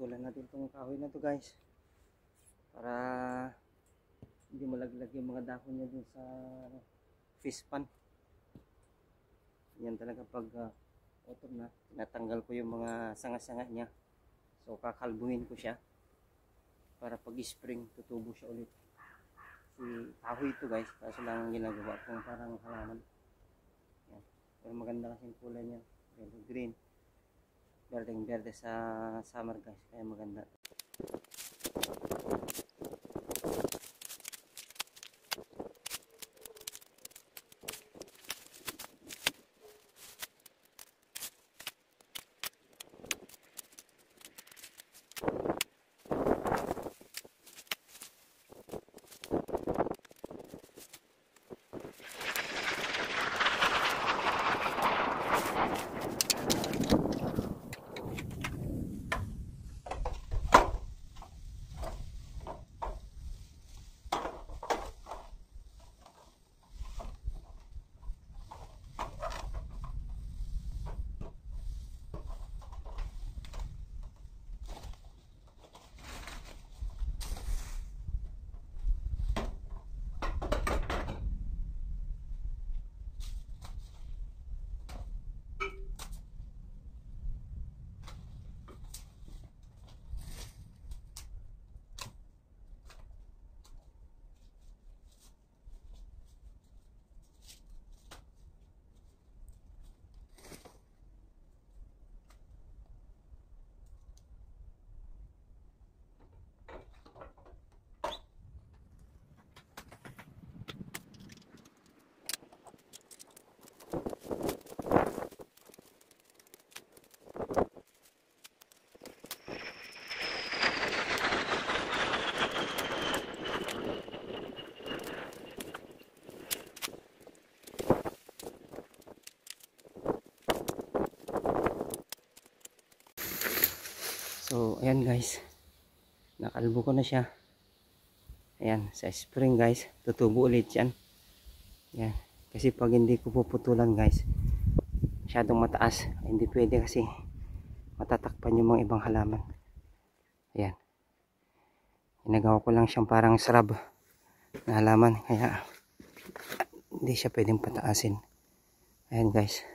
puputulan natin itong kahoy na to guys, para hindi malaglag yung mga dahon niya dun sa fish pan. Yan talaga pag autumn na, tinatanggal ko yung mga sanga-sanga niya. So kakalbuhin ko siya para pag spring tutubo siya ulit. Si kahoy ito guys, kaso lang ginagawa kong parang halaman. Yan. Pero maganda kasi yung kulay niya, yellow green, berdeng berde sa summer guys, kaya maganda. So ayan guys, nakalbo ko na siya. Ayan, sa spring guys, tutubo ulit yan. Ayan, kasi pag hindi ko puputulan guys, masyadong mataas, hindi pwede kasi matatakpan yung mga ibang halaman. Ayan, ginagawa ko lang siyang parang shrub na halaman, kaya hindi siya pwedeng pataasin. Ayan guys.